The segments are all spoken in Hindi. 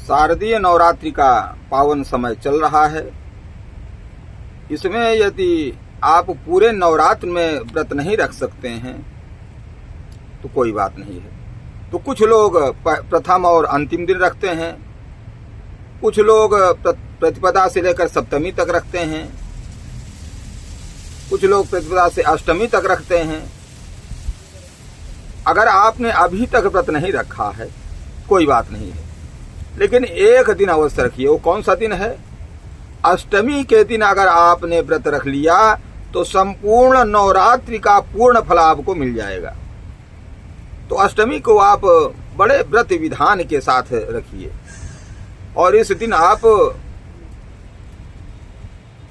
शारदीय नवरात्रि का पावन समय चल रहा है। इसमें यदि आप पूरे नवरात्र में व्रत नहीं रख सकते हैं तो कोई बात नहीं है। तो कुछ लोग प्रथम और अंतिम दिन रखते हैं, कुछ लोग प्रतिपदा से लेकर सप्तमी तक रखते हैं, कुछ लोग प्रतिपदा से अष्टमी तक रखते हैं। अगर आपने अभी तक व्रत नहीं रखा है कोई बात नहीं है, लेकिन एक दिन अवश्य रखिए। वो कौन सा दिन है? अष्टमी के दिन अगर आपने व्रत रख लिया तो संपूर्ण नवरात्रि का पूर्ण फल आपको मिल जाएगा। तो अष्टमी को आप बड़े व्रत विधान के साथ रखिए और इस दिन आप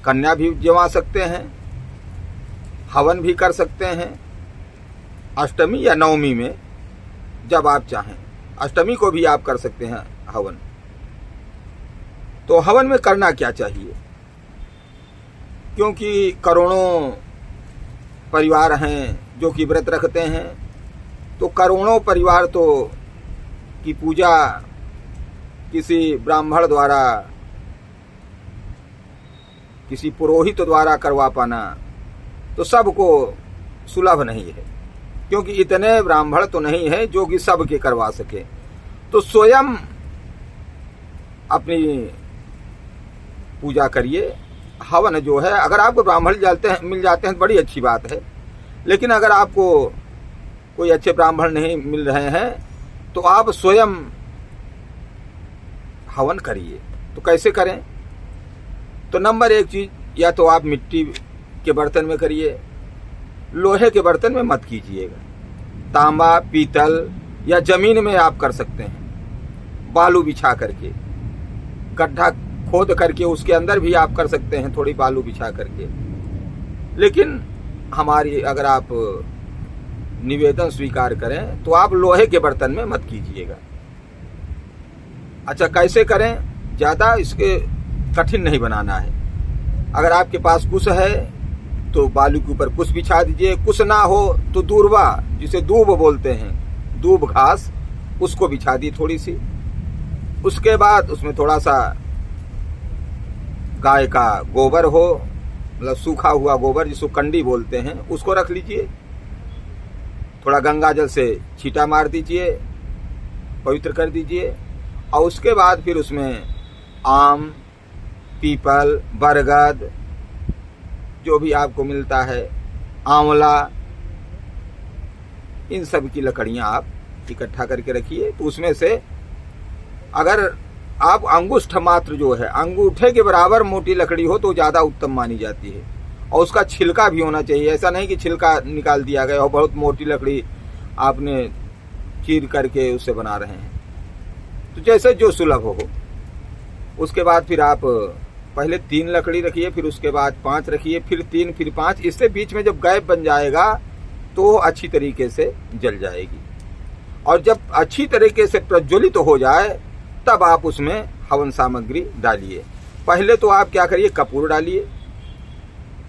कन्या भी जमा सकते हैं, हवन भी कर सकते हैं। अष्टमी या नवमी में जब आप चाहें, अष्टमी को भी आप कर सकते हैं हवन। तो हवन में करना क्या चाहिए? क्योंकि करोड़ों परिवार हैं जो कि व्रत रखते हैं, तो करोड़ों परिवार तो की पूजा किसी ब्राह्मण द्वारा, किसी पुरोहित द्वारा करवा पाना तो सबको सुलभ नहीं है, क्योंकि इतने ब्राह्मण तो नहीं है जो कि सबके करवा सके। तो स्वयं अपनी पूजा करिए। हवन जो है, अगर आपको ब्राह्मण मिल जाते हैं बड़ी अच्छी बात है, लेकिन अगर आपको कोई अच्छे ब्राह्मण नहीं मिल रहे हैं तो आप स्वयं हवन करिए। तो कैसे करें? तो नंबर एक चीज, या तो आप मिट्टी के बर्तन में करिए, लोहे के बर्तन में मत कीजिएगा। तांबा, पीतल या जमीन में आप कर सकते हैं, बालू बिछा करके, गड्ढा खोद करके उसके अंदर भी आप कर सकते हैं, थोड़ी बालू बिछा करके। लेकिन हमारी अगर आप निवेदन स्वीकार करें तो आप लोहे के बर्तन में मत कीजिएगा। अच्छा, कैसे करें? ज्यादा इसके कठिन नहीं बनाना है। अगर आपके पास कुश है तो बालू के ऊपर कुश बिछा दीजिए, कुश ना हो तो दूर्वा, जिसे दूब बोलते हैं, दूब घास, उसको बिछा दी थोड़ी सी। उसके बाद उसमें थोड़ा सा गाय का गोबर हो, मतलब सूखा हुआ गोबर जिसको कंडी बोलते हैं, उसको रख लीजिए। थोड़ा गंगा जल से छींटा मार दीजिए, पवित्र कर दीजिए। और उसके बाद फिर उसमें आम, पीपल, बरगद, जो भी आपको मिलता है, आंवला, इन सब की लकड़ियां आप इकट्ठा करके रखिए। तो उसमें से अगर आप अंगुष्ठ मात्र जो है, अंगूठे के बराबर मोटी लकड़ी हो तो ज्यादा उत्तम मानी जाती है। और उसका छिलका भी होना चाहिए। ऐसा नहीं कि छिलका निकाल दिया गया और बहुत मोटी लकड़ी आपने चीर करके उससे बना रहे हैं। तो जैसे जो सुलभ हो। उसके बाद फिर आप पहले 3 लकड़ी रखिए, फिर उसके बाद 5 रखिए, फिर 3, फिर 5। इससे बीच में जब गैप बन जाएगा तो अच्छी तरीके से जल जाएगी। और जब अच्छी तरीके से प्रज्वलित हो जाए तब आप उसमें हवन सामग्री डालिए। पहले तो आप क्या करिए, कपूर डालिए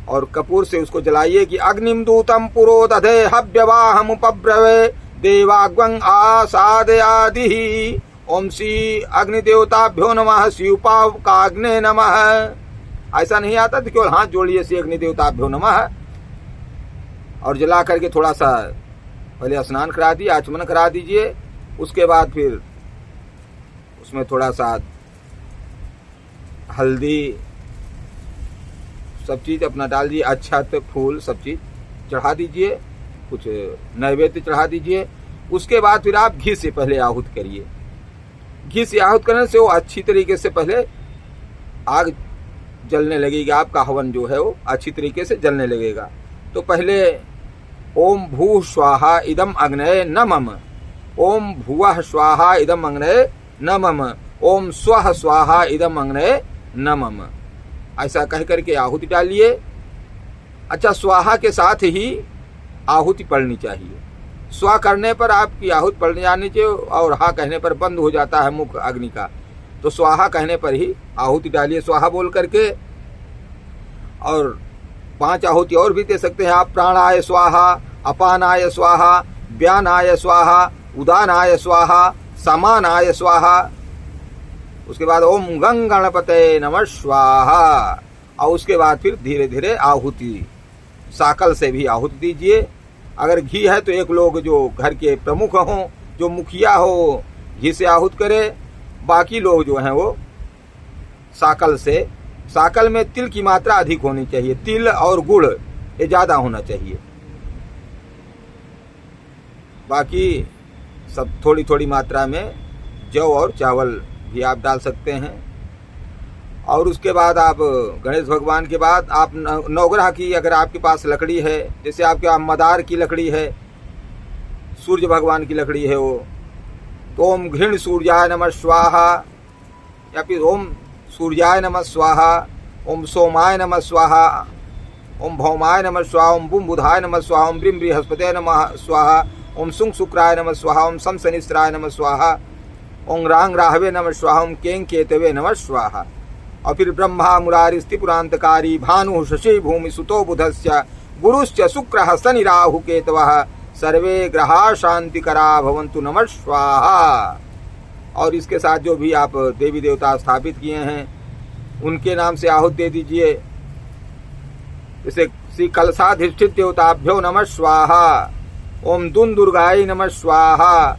और कपूर से उसको जलाइए कि अग्निम दूतम पुरो दधे हव्यवाहम उपब्रवे देवाग्वं आसादयादिहि ओम श्री अग्निदेवताभ्यो नमः शिवपावकाग्ने नमः। ऐसा नहीं आता तो केवल हाथ जोड़िए, श्री अग्निदेवताभ्यो नमः, और जला करके थोड़ा सा पहले स्नान करा दिए, आचमन करा दीजिए। उसके बाद फिर उसमें थोड़ा सा हल्दी, सब चीज अपना डाल दीजिए, अक्षत, फूल, सब चीज चढ़ा दीजिए, कुछ नैवेद्य चढ़ा दीजिए। उसके बाद फिर आप घी से पहले आहूत करिए। घी से आहूत करने से वो अच्छी तरीके से पहले आग जलने लगेगी, आपका हवन जो है वो अच्छी तरीके से जलने लगेगा। तो पहले ओम भू स्वाहा इदम अग्नये नमः, ओम भुवः स्वाहा इदम अग्नये नमः, ओम स्वः स्वाहा इदम अग्नये नमः, ऐसा कह करके आहुति डालिए। अच्छा, स्वाहा के साथ ही आहुति पड़नी चाहिए। स्वा करने पर आपकी आहुति पड़ जानी चाहिए और हा कहने पर बंद हो जाता है मुख अग्नि का। तो स्वाहा कहने पर ही आहुति डालिए, स्वाहा बोल करके। और 5 आहुति और भी दे सकते हैं आप। प्राणाय स्वाहा, अपानाय स्वाहा, व्यानाय स्वाहा, उदानाय स्वाहा, समानाय स्वाहा। उसके बाद ओम गंग गणपते नमः स्वाहा, और उसके बाद फिर धीरे धीरे आहुति साकल से भी आहुति दीजिए। अगर घी है तो एक लोग जो घर के प्रमुख हों, जो मुखिया हो, घी से आहुत करे, बाकी लोग जो हैं वो साकल से। साकल में तिल की मात्रा अधिक होनी चाहिए, तिल और गुड़ ये ज्यादा होना चाहिए, बाकी सब थोड़ी थोड़ी मात्रा में जौ और चावल भी आप डाल सकते हैं। और उसके बाद आप गणेश भगवान के बाद आप नवग्रह की अगर आपके पास लकड़ी है, जैसे आपके पास मदार की लकड़ी है, सूर्य भगवान की लकड़ी है वो, तो ओम घृण सूर्याय नमः स्वाहा, या फिर ओम सूर्याय नमः स्वाहा, ओम सोमाय नमः स्वाहा, ओम भौमाय नमः स्वाहा, ओम बुम बुधाय नमः स्वाहा, ओम ब्रीम बृहस्पते नमः स्वाहा, ओम सुंग शुक्राय नमः स्वाहा, ओम सम शनिश्चराय नमः स्वाहा, ओम रांग राहवे नमः स्वाहा, ओम केंग केतवे नमः स्वाहा। और फिर ब्रह्मा मुरारी स्थिपुरांतकारी भानु शशि भूमि सुतो बुधस्य गुरुश्च शुक्रः शनि राहु केतवः सर्वे ग्रहा शांतिकरा भवन्तु नमः स्वाहा। और इसके साथ जो भी आप देवी देवता स्थापित किए हैं उनके नाम से आहुति दे दीजिए। जैसे श्री कलशाधिष्ठित देवताभ्यो नमः स्वाहा, ओम दुन दुर्गाय नमः स्वाहा,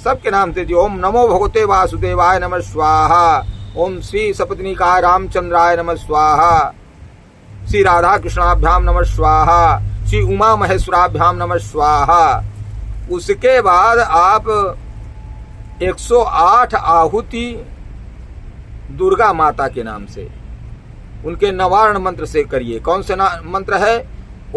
सबके नाम से जी। ओम नमो भगवते वासुदेवाय नमः स्वाहा, ओम श्री सपत्निकाय रामचंद्राय नमः स्वाहा, श्री राधा कृष्णाभ्याम नमः स्वाहा, श्री उमा महेश्वराभ्याम नमः स्वाहा। उसके बाद आप 108 आहुति दुर्गा माता के नाम से, उनके नवारण मंत्र से करिए। कौन से मंत्र है?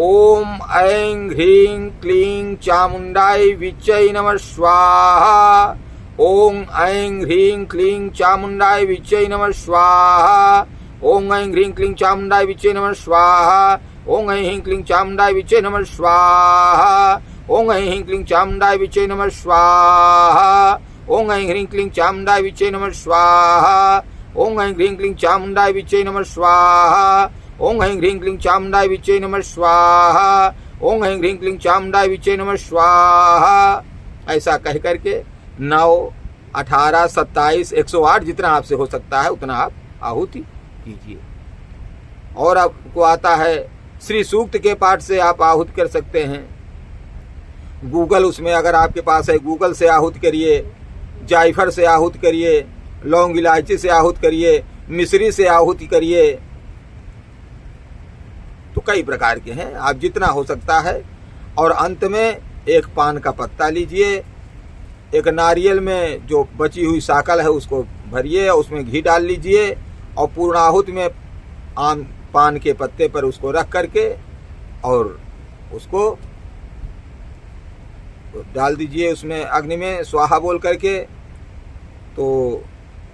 ओम ऐं ह्रीं क्लीं चामुंडाय विच्चै नमः स्वाहा, ओम ऐं ह्रीं क्लीं चामुंडाय विच्चै नमः स्वाहा, ओम ऐं ह्रीं क्लीं चामुंडाय विच्चै नमः स्वाहा, ओम ऐं ह्रीं क्लीं चामुंडाय विच्चै नमः स्वाहा, ओम ऐं ह्रीं क्लीं चामुंडाय विच्चै नमः स्वाहा, ओम ऐं ह्रीं क्लीं चामुंडाय विच्चै नमः स्वाहा, ओम ऐं ह्रीं क्लीं चामुंडाय विच्चै नमः स्वाहा, ओम ऐं ह्रीं क्लीं चामुंडाय विच्चै नमः स्वाहा, ओम ऐं ह्रीं क्लीं चामुंडाय विच्चै नमः स्वाहा। ऐसा कह करके 9, 18, 27, 108 जितना आपसे हो सकता है उतना आप आहुति कीजिए। और आपको आता है श्री सूक्त के पाठ से आप आहुति कर सकते हैं। गूगल, उसमें अगर आपके पास है गूगल से आहुति करिए, जायफल से आहुति करिए, लौंग इलायची से आहुति करिए, मिश्री से आहुति करिए, तो कई प्रकार के हैं, आप जितना हो सकता है। और अंत में एक पान का पत्ता लीजिए, एक नारियल में जो बची हुई साकल है उसको भरिए और उसमें घी डाल लीजिए और पूर्णाहुति में आम पान के पत्ते पर उसको रख करके और उसको डाल दीजिए उसमें अग्नि में स्वाहा बोल करके। तो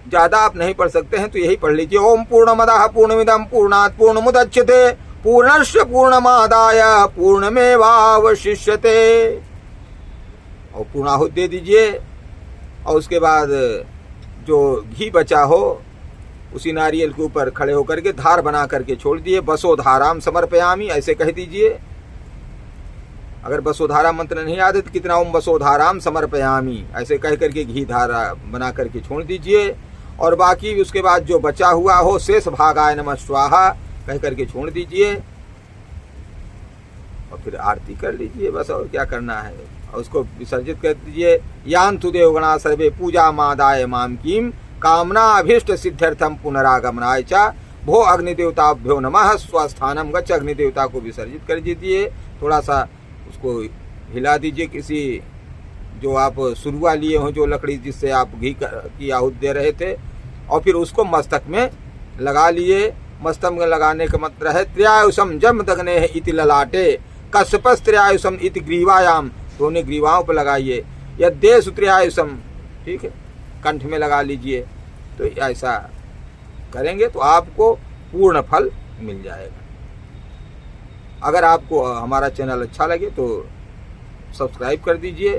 ज्यादा आप नहीं पढ़ सकते हैं तो यही पढ़ लीजिए। ओम पूर्णमदः पूर्णमिदं पूर्णात् पूर्णमुदच्यते पूर्णस्य पूर्णमादाय पूर्णमेवावशिष्यते, और पूर्णाहुति दे दीजिए। और उसके बाद जो घी बचा हो उसी नारियल के ऊपर खड़े होकर के धार बना करके छोड़ दिए। बसोधाराम समर्पयामि ऐसे कह दीजिए। अगर बसोधारा मंत्र नहीं याद है तो कितना ओम बसोधाराम समर्पयामि ऐसे कह करके घी धारा बना करके छोड़ दीजिए। और बाकी उसके बाद जो बचा हुआ हो शेष भागाय नमः स्वाहा कह करके छोड़ दीजिए और फिर आरती कर लीजिए, बस और क्या करना है। और उसको विसर्जित कर दीजिए। यान्तु देवगणा सर्वे पूजा मादाय माम कीम कामना अभीष्ट सिद्ध्यर्थम पुनरागमनाय च भो अग्निदेवताभ्यो नमः स्वस्थानम गच्छ। अग्निदेवता को विसर्जित कर दीजिए, थोड़ा सा उसको हिला दीजिए। किसी जो आप सुरुआ लिए हो जो लकड़ी जिससे आप घी की आहुति दे रहे थे, और फिर उसको मस्तक में लगा लिए। मस्तक में लगाने का मंत्र है त्र्यायुषम जम दग्ने इति ललाटे कश्यपस त्र्यायुषम इति ग्रीवायाम, दोनों ग्रीवाओं पर लगाइए। यद्देश त्र्यायुषम, ठीक है, कंठ में लगा लीजिए। तो ऐसा करेंगे तो आपको पूर्ण फल मिल जाएगा। अगर आपको हमारा चैनल अच्छा लगे तो सब्सक्राइब कर दीजिए।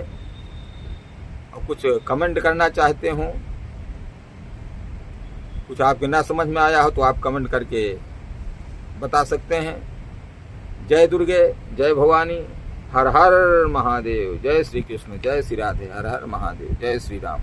और कुछ कमेंट करना चाहते हो, कुछ आपके ना समझ में आया हो तो आप कमेंट करके बता सकते हैं। जय दुर्गे, जय भवानी, हर हर महादेव, जय श्री कृष्ण, जय श्री राधे, हर हर महादेव, जय श्री राम।